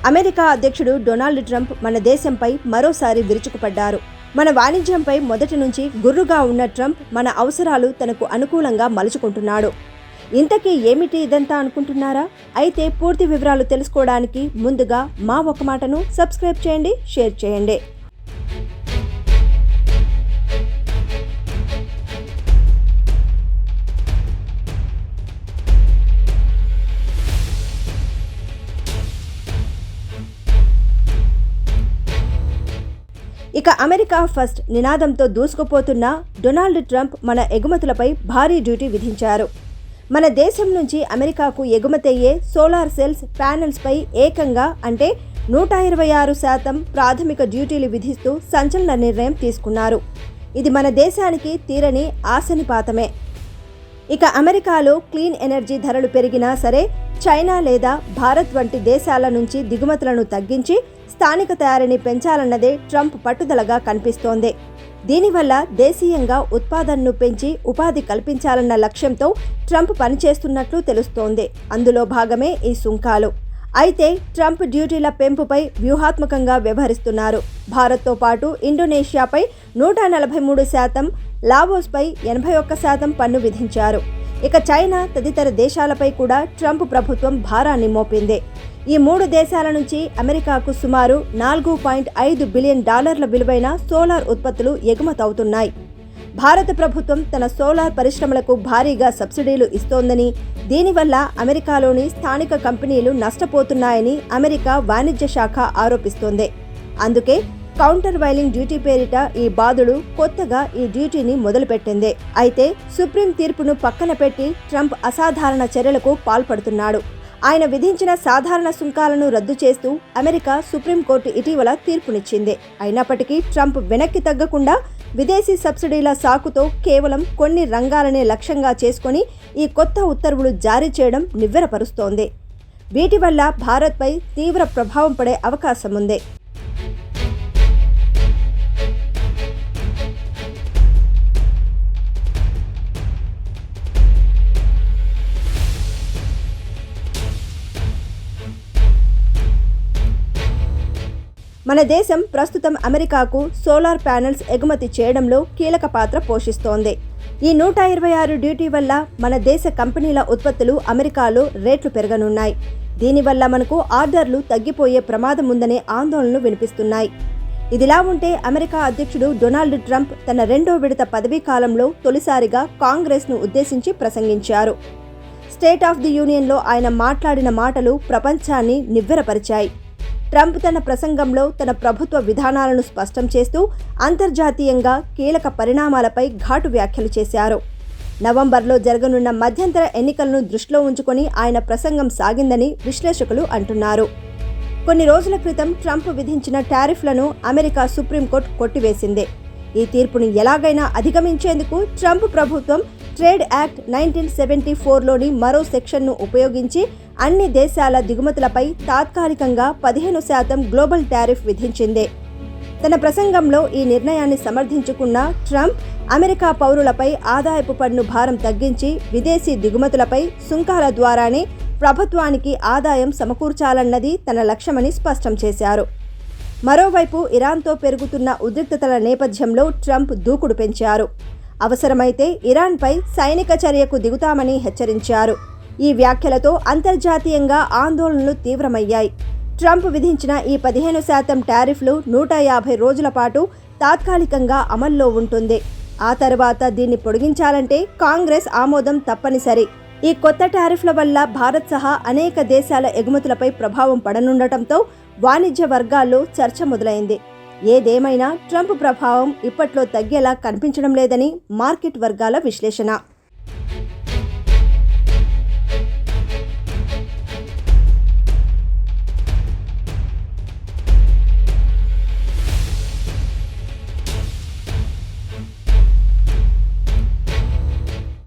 America అధ్యక్షుడు Donald Trump మన దేశంపై మరోసారి విరుచుకుపడ్డారు. మన వాణిజ్యంపై మొదటి నుంచి గుర్రుగా ఉన్న ట్రంప్ మన అవసరాలు తనకు అనుకూలంగా మలుచుకుంటున్నాడు. ఇంతకీ ఏమిటి ఇదంతా అనుకుంటున్నారా? అయితే పూర్తి వివరాలు తెలుసుకోవడానికి ముందుగా మా ఒక మాటను సబ్స్క్రైబ్ చేయండి, షేర్ చేయండి. ఇక అమెరికా ఫస్ట్ నినాదంతో దూసుకుపోతున్న డొనాల్డ్ ట్రంప్ మన ఎగుమతులపై భారీ డ్యూటీ విధించారు. మన దేశం నుంచి అమెరికాకు ఎగుమతయ్యే సోలార్ సెల్స్ ప్యానెల్స్పై ఏకంగా అంటే 126% ప్రాథమిక డ్యూటీలు విధిస్తూ సంచలన నిర్ణయం తీసుకున్నారు. ఇది మన దేశానికి తీరని ఆశనిపాతమే. ఇక అమెరికాలో క్లీన్ ఎనర్జీ ధరలు పెరిగినా సరే చైనా లేదా భారత్ వంటి దేశాల నుంచి దిగుమతులను తగ్గించి స్థానిక తయారీని పెంచాలన్నదే ట్రంప్ పట్టుదలగా కనిపిస్తోంది. దీనివల్ల దేశీయంగా ఉత్పాదనను పెంచి ఉపాధి కల్పించాలన్న లక్ష్యంతో ట్రంప్ పనిచేస్తున్నట్లు తెలుస్తోంది. అందులో భాగమే ఈ సుంకాలు. అయితే ట్రంప్ డ్యూటీల పెంపుపై వ్యూహాత్మకంగా వ్యవహరిస్తున్నారు. భారత్తో పాటు ఇండోనేషియాపై 143%, లావోస్పై 81% పన్ను విధించారు. ఇక చైనా తదితర దేశాలపై కూడా ట్రంప్ ప్రభుత్వం భారాన్ని మోపింది. ఈ 3 దేశాల నుంచి అమెరికాకు సుమారు $4.5 బిలియన్ విలువైన సోలార్ ఉత్పత్తులు ఎగుమతవుతున్నాయి. భారత ప్రభుత్వం తన సోలార్ పరిశ్రమలకు భారీగా సబ్సిడీలు ఇస్తోందని, దీనివల్ల అమెరికాలోని స్థానిక కంపెనీలు నష్టపోతున్నాయని అమెరికా వాణిజ్య శాఖ ఆరోపిస్తోంది. అందుకే కౌంటర్ వైలింగ్ డ్యూటీ పేరిట ఈ బాధుడు కొత్తగా ఈ డ్యూటీని మొదలుపెట్టింది. అయితే సుప్రీం తీర్పును పక్కన పెట్టి ట్రంప్ అసాధారణ చర్యలకు పాల్పడుతున్నాడు. ఆయన విధించిన సాధారణ సుంకాలను రద్దు చేస్తూ అమెరికా సుప్రీంకోర్టు ఇటీవల తీర్పునిచ్చింది. అయినప్పటికీ ట్రంప్ వెనక్కి తగ్గకుండా విదేశీ సబ్సిడీల సాకుతో కేవలం కొన్ని రంగాలనే లక్ష్యంగా చేసుకుని ఈ కొత్త ఉత్తర్వులు జారీ చేయడం నివ్వెరపరుస్తోంది. వీటి వల్ల భారత్పై తీవ్ర ప్రభావం పడే అవకాశం ఉంది. మన దేశం ప్రస్తుతం అమెరికాకు సోలార్ ప్యానెల్స్ ఎగుమతి చేయడంలో కీలక పాత్ర పోషిస్తోంది. ఈ 126 డ్యూటీ వల్ల మన దేశ కంపెనీల ఉత్పత్తులు అమెరికాలో రేట్లు పెరగనున్నాయి. దీనివల్ల మనకు ఆర్డర్లు తగ్గిపోయే ప్రమాదం ఉందనే ఆందోళనలు వినిపిస్తున్నాయి. ఇదిలా ఉంటే అమెరికా అధ్యక్షుడు డొనాల్డ్ ట్రంప్ తన 2వ విడత పదవీ కాలంలో తొలిసారిగా కాంగ్రెస్ను ఉద్దేశించి ప్రసంగించారు. స్టేట్ ఆఫ్ ది యూనియన్లో ఆయన మాట్లాడిన మాటలు ప్రపంచాన్ని నివ్వెరపరిచాయి. ట్రంప్ తన ప్రసంగంలో తన ప్రభుత్వ విధానాలను స్పష్టం చేస్తూ అంతర్జాతీయంగా కీలక పరిణామాలపై ఘాటు వ్యాఖ్యలు చేశారు. నవంబర్లో జరగనున్న మధ్యంతర ఎన్నికలను దృష్టిలో ఉంచుకొని ఆయన ప్రసంగం సాగిందని విశ్లేషకులు అంటున్నారు. కొన్ని రోజుల క్రితం ట్రంప్ విధించిన టారిఫ్లను అమెరికా సుప్రీంకోర్టు కొట్టివేసింది. ఈ తీర్పుని ఎలాగైనా అధిగమించేందుకు ట్రంప్ ప్రభుత్వం ట్రేడ్ యాక్ట్ 1974లోని మరో సెక్షన్ను ఉపయోగించి అన్ని దేశాల దిగుమతులపై తాత్కాలికంగా 15% గ్లోబల్ టారిఫ్ విధించింది. తన ప్రసంగంలో ఈ నిర్ణయాన్ని సమర్థించుకున్న ట్రంప్ అమెరికా పౌరులపై ఆదాయపు పన్ను భారం తగ్గించి విదేశీ దిగుమతులపై సుంకాల ద్వారానే ప్రభుత్వానికి ఆదాయం సమకూర్చాలన్నది తన లక్ష్యమని స్పష్టం చేశారు. మరోవైపు ఇరాన్తో పెరుగుతున్న ఉద్రిక్తతల నేపథ్యంలో ట్రంప్ దూకుడు పెంచారు. అవసరమైతే ఇరాన్పై సైనిక చర్యకు దిగుతామని హెచ్చరించారు. ఈ వ్యాఖ్యలతో అంతర్జాతీయంగా ఆందోళనలు తీవ్రమయ్యాయి. ట్రంప్ విధించిన ఈ 15% టారిఫ్లు 150 రోజుల పాటు తాత్కాలికంగా అమల్లో ఉంటుంది. ఆ తర్వాత దీన్ని పొడిగించాలంటే కాంగ్రెస్ ఆమోదం తప్పనిసరి. ఈ కొత్త టారిఫ్ల వల్ల భారత్ సహా అనేక దేశాల ఎగుమతులపై ప్రభావం పడనుండటంతో వాణిజ్య వర్గాల్లో చర్చ మొదలైంది. ఏదేమైనా ట్రంప్ ప్రభావం ఇప్పట్లో తగ్గేలా కనిపించడం లేదని మార్కెట్ వర్గాల విశ్లేషణ.